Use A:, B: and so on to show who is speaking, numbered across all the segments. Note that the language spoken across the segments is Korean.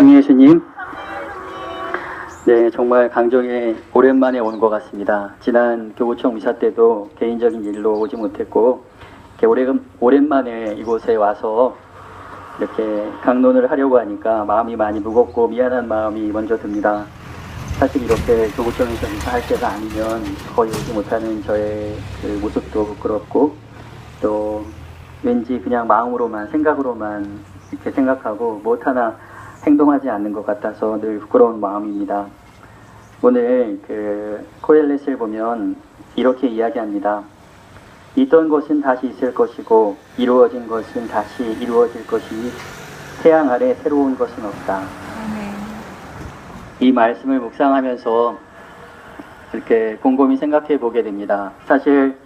A: 상예수님, 네, 정말 강정에 오랜만에 온 것 같습니다. 지난 교구청 미사 때도 개인적인 일로 오지 못했고, 이렇게 오랜만에 이곳에 와서 이렇게 강론을 하려고 하니까 마음이 많이 무겁고 미안한 마음이 먼저 듭니다. 사실 이렇게 교구청에서 미사할 때가 아니면 거의 오지 못하는 저의 그 모습도 부끄럽고, 또 왠지 그냥 마음으로만, 생각으로만 이렇게 생각하고 무엇 하나 행동하지 않는 것 같아서 늘 부끄러운 마음입니다. 오늘 그 코엘렛을 보면 이렇게 이야기합니다. 있던 것은 다시 있을 것이고 이루어진 것은 다시 이루어질 것이니 태양 아래 새로운 것은 없다. 이 말씀을 묵상하면서 이렇게 곰곰이 생각해 보게 됩니다. 사실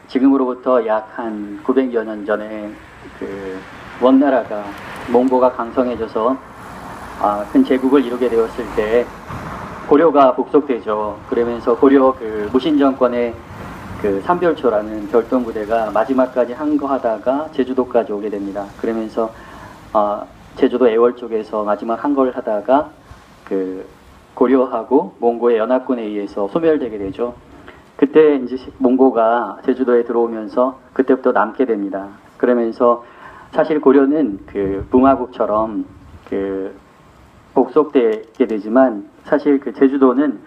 A: 지금으로부터 약 한 900여 년 전에 원나라가 몽고가 강성해져서 큰 제국을 이루게 되었을 때 고려가 복속되죠. 그러면서 고려 무신 정권의 삼별초라는 결동부대가 마지막까지 항거하다가 제주도까지 오게 됩니다. 그러면서 제주도 애월 쪽에서 마지막 항거를 하다가 고려하고 몽고의 연합군에 의해서 소멸되게 되죠. 그때 이제 몽고가 제주도에 들어오면서 그때부터 남게 됩니다. 그러면서 사실 고려는 붕화국처럼 복속되게 되지만 사실 제주도는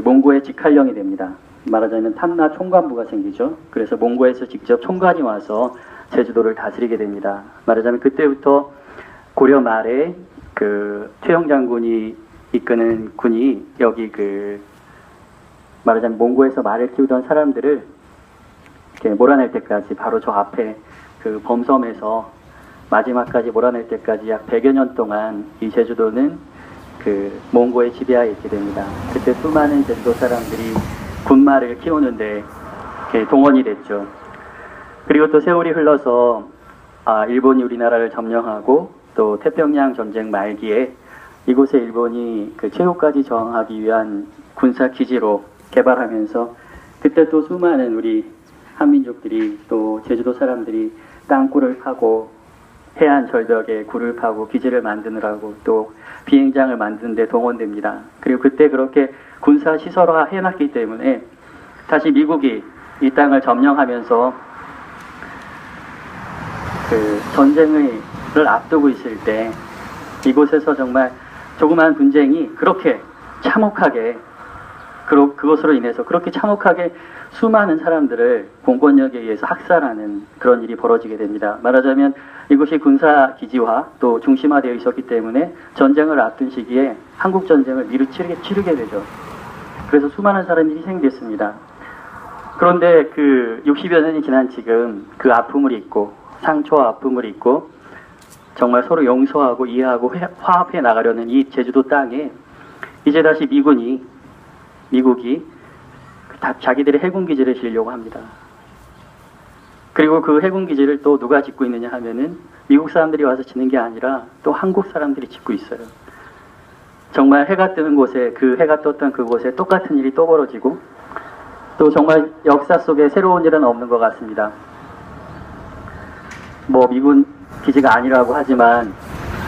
A: 몽고의 직할령이 됩니다. 말하자면 탐나 총관부가 생기죠. 그래서 몽고에서 직접 총관이 와서 제주도를 다스리게 됩니다. 말하자면 그때부터 고려 말에 최영 장군이 이끄는 군이 여기 말하자면 몽고에서 말을 키우던 사람들을 이렇게 몰아낼 때까지 바로 저 앞에 범섬에서 마지막까지 몰아낼 때까지 약 100여 년 동안 이 제주도는 몽고의 지배하에 있게 됩니다. 그때 수많은 제주도 사람들이 군말을 키우는데 동원이 됐죠. 그리고 또 세월이 흘러서 일본이 우리나라를 점령하고 또 태평양 전쟁 말기에 이곳에 일본이 최후까지 저항하기 위한 군사 기지로 개발하면서 그때 또 수많은 우리 한민족들이 또 제주도 사람들이 땅굴을 파고 해안 절벽에 굴을 파고 기지를 만드느라고 또 비행장을 만드는 데 동원됩니다. 그리고 그때 그렇게 군사 시설화 해놨기 때문에 다시 미국이 이 땅을 점령하면서 전쟁을 앞두고 있을 때 이곳에서 정말 조그마한 분쟁이 그렇게 참혹하게 그것으로 인해서 그렇게 참혹하게 수많은 사람들을 공권력에 의해서 학살하는 그런 일이 벌어지게 됩니다. 말하자면 이곳이 군사기지화 또 중심화되어 있었기 때문에 전쟁을 앞둔 시기에 한국전쟁을 미리 치르게 되죠. 그래서 수많은 사람이 희생됐습니다. 그런데 60여 년이 지난 지금 그 아픔을 잊고 상처와 아픔을 잊고 정말 서로 용서하고 이해하고 화합해 나가려는 이 제주도 땅에 이제 다시 미국이 자기들의 해군기지를 지으려고 합니다. 그리고 그 해군기지를 또 누가 짓고 있느냐 하면은 미국 사람들이 와서 짓는 게 아니라 또 한국 사람들이 짓고 있어요. 정말 해가 뜨는 곳에 해가 떴던 그곳에 똑같은 일이 또 벌어지고 또 정말 역사 속에 새로운 일은 없는 것 같습니다. 뭐 미군 기지가 아니라고 하지만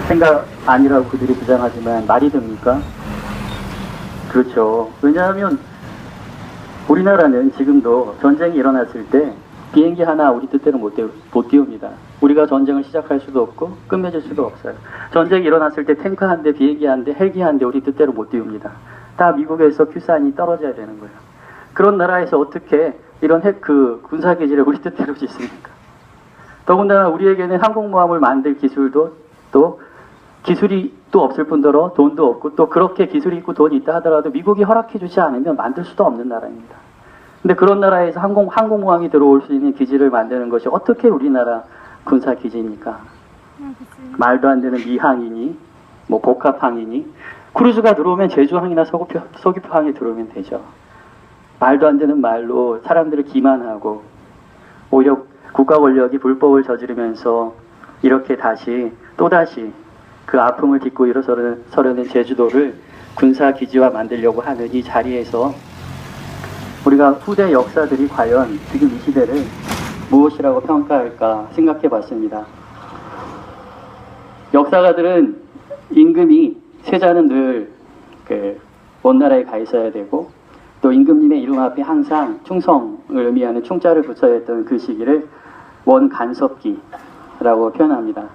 A: 생각 아니라고 그들이 주장하지만 말이 됩니까? 그렇죠. 왜냐하면 우리나라는 지금도 전쟁이 일어났을 때 비행기 하나 우리 뜻대로 못 띄웁니다. 우리가 전쟁을 시작할 수도 없고 끝맺을 수도 없어요. 전쟁이 일어났을 때 탱크 한 대, 비행기 한 대, 헬기 한 대 우리 뜻대로 못 띄웁니다. 다 미국에서 큐산이 떨어져야 되는 거예요. 그런 나라에서 어떻게 이런 군사기지를 우리 뜻대로 짓습니까? 더군다나 우리에게는 항공모함을 만들 기술도 또 기술이 또 없을 뿐더러 돈도 없고 또 그렇게 기술이 있고 돈이 있다 하더라도 미국이 허락해주지 않으면 만들 수도 없는 나라입니다. 근데 그런 나라에서 항공모함이 들어올 수 있는 기지를 만드는 것이 어떻게 우리나라 군사기지입니까? 말도 안 되는 미항이니 뭐 복합항이니 크루즈가 들어오면 제주항이나 서귀포항에 들어오면 되죠. 말도 안 되는 말로 사람들을 기만하고 오히려 국가 권력이 불법을 저지르면서 이렇게 또다시 그 아픔을 딛고 일어서려는 제주도를 군사기지화 만들려고 하는 이 자리에서 우리가 후대 역사들이 과연 지금 이 시대를 무엇이라고 평가할까 생각해 봤습니다. 역사가들은 임금이 세자는 늘 원나라에 가 있어야 되고 또 임금님의 이름 앞에 항상 충성을 의미하는 충자를 붙여야 했던 그 시기를 원간섭기라고 표현합니다.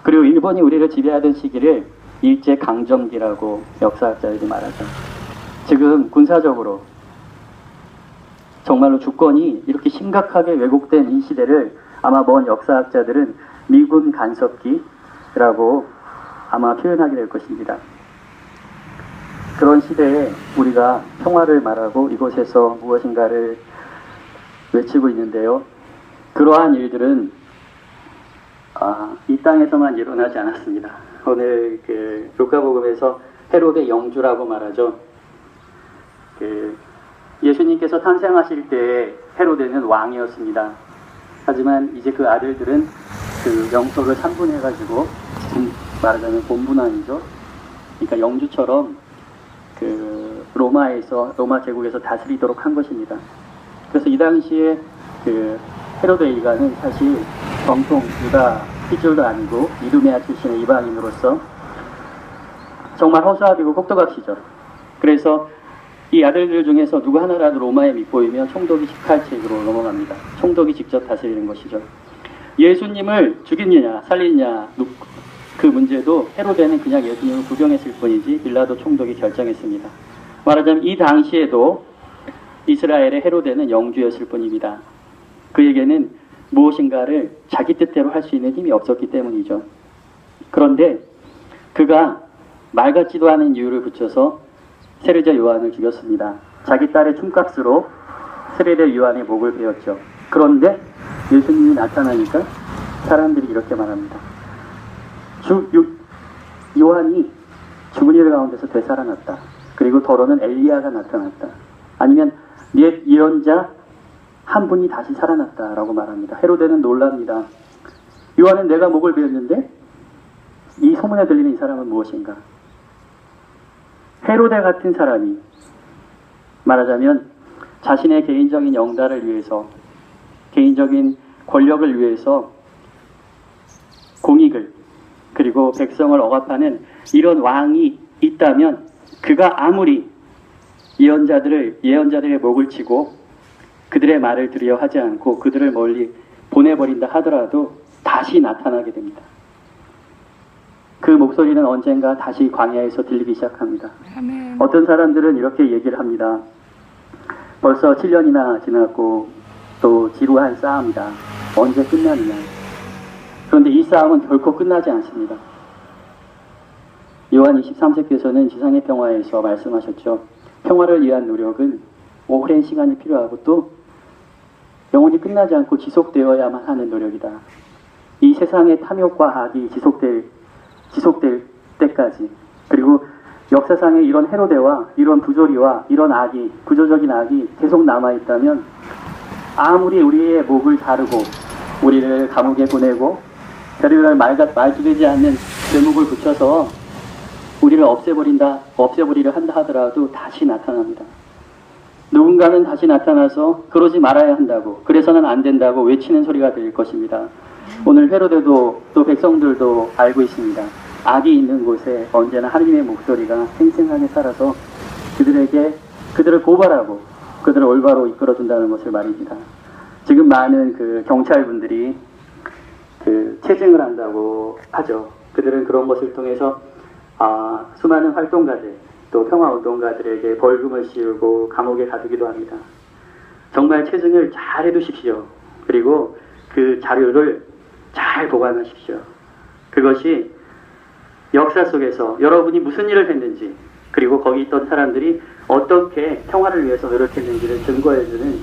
A: 그리고 일본이 우리를 지배하던 시기를 일제강점기라고 역사학자들이 말하죠. 지금 군사적으로 정말로 주권이 이렇게 심각하게 왜곡된 이 시대를 아마 먼 역사학자들은 미군 간섭기라고 아마 표현하게 될 것입니다. 그런 시대에 우리가 평화를 말하고 이곳에서 무엇인가를 외치고 있는데요. 그러한 일들은 이 땅에서만 일어나지 않았습니다. 오늘 루카복음에서 헤롯의 영주라고 말하죠. 예수님께서 탄생하실 때 헤로데는 왕이었습니다. 하지만 이제 그 아들들은 그 영토를 산분해가지고 말하자면 본분왕이죠. 그러니까 영주처럼 로마 제국에서 다스리도록 한 것입니다. 그래서 이 당시에 헤로데 일가는 사실 정통 유다 핏줄도 아니고 이두메아 출신의 이방인으로서 정말 허수아비고 꼭두각시죠. 그래서 이 아들들 중에서 누구 하나라도 로마에 밑보이면 총독이 직할책으로 넘어갑니다. 총독이 직접 다스리는 것이죠. 예수님을 죽이느냐 살리느냐 그 문제도 헤로데는 그냥 예수님을 구경했을 뿐이지 빌라도 총독이 결정했습니다. 말하자면 이 당시에도 이스라엘의 헤로데는 영주였을 뿐입니다. 그에게는 무엇인가를 자기 뜻대로 할 수 있는 힘이 없었기 때문이죠. 그런데 그가 말 같지도 않은 이유를 붙여서 세례자 요한을 죽였습니다. 자기 딸의 춤값으로 세례자 요한의 목을 베었죠. 그런데 예수님이 나타나니까 사람들이 이렇게 말합니다. 요한이 죽은 이들 가운데서 되살아났다. 그리고 더러는 엘리야가 나타났다. 아니면 옛 예언자 한 분이 다시 살아났다라고 말합니다. 헤로데는 놀랍니다. 요한은 내가 목을 베었는데 이 소문에 들리는 이 사람은 무엇인가? 헤로데 같은 사람이 말하자면 자신의 개인적인 영달을 위해서 개인적인 권력을 위해서 공익을 그리고 백성을 억압하는 이런 왕이 있다면 그가 아무리 예언자들의 목을 치고 그들의 말을 들으려 하지 않고 그들을 멀리 보내버린다 하더라도 다시 나타나게 됩니다. 그 목소리는 언젠가 다시 광야에서 들리기 시작합니다.
B: 아멘.
A: 어떤 사람들은 이렇게 얘기를 합니다. 벌써 7년이나 지났고 또 지루한 싸움이다. 언제 끝나느냐. 그런데 이 싸움은 결코 끝나지 않습니다. 요한 23세께서는 지상의 평화에서 말씀하셨죠. 평화를 위한 노력은 오랜 시간이 필요하고 또 영원히 끝나지 않고 지속되어야만 하는 노력이다. 이 세상의 탐욕과 악이 지속될 때까지 그리고 역사상에 이런 헤로데와 이런 부조리와 이런 악이 구조적인 악이 계속 남아있다면 아무리 우리의 목을 자르고 우리를 감옥에 보내고 별의별 말도 되지 않는 제목을 붙여서 우리를 없애버리려 한다 하더라도 다시 나타납니다. 누군가는 다시 나타나서 그러지 말아야 한다고 그래서는 안 된다고 외치는 소리가 들릴 것입니다. 오늘 헤로데도 또 백성들도 알고 있습니다. 악이 있는 곳에 언제나 하나님의 목소리가 생생하게 살아서 그들을 고발하고 그들을 올바로 이끌어준다는 것을 말입니다. 지금 많은 경찰분들이 체증을 한다고 하죠. 그들은 그런 것을 통해서 수많은 활동가들 또 평화운동가들에게 벌금을 씌우고 감옥에 가두기도 합니다. 정말 체증을 잘 해두십시오. 그리고 그 자료를 잘 보관하십시오. 그것이 역사 속에서 여러분이 무슨 일을 했는지 그리고 거기 있던 사람들이 어떻게 평화를 위해서 노력했는지를 증거해주는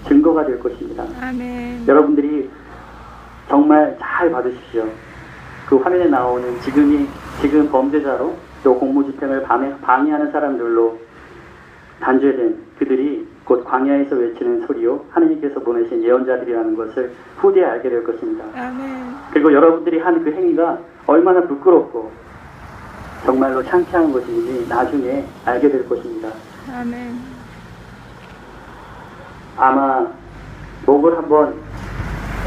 A: 증거가 될 것입니다.
B: 아멘.
A: 여러분들이 정말 잘 받으십시오. 그 화면에 나오는 지금 범죄자로 또 공무집행을 방해하는 사람들로 단죄된 그들이 곧 광야에서 외치는 소리요 하나님께서 보내신 예언자들이라는 것을 후대에 알게 될 것입니다.
B: 아멘.
A: 그리고 여러분들이 한 그 행위가 얼마나 부끄럽고 정말로 창피한 것인지 나중에 알게 될 것입니다.
B: 아멘.
A: 아마 목을 한번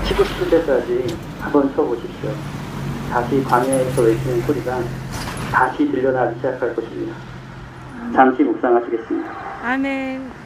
A: 치고 싶을 때까지 한번 쳐보십시오. 다시 광야에서 외치는 소리가 다시 들려나기 시작할 것입니다. 잠시 묵상하시겠습니다.
B: 아멘.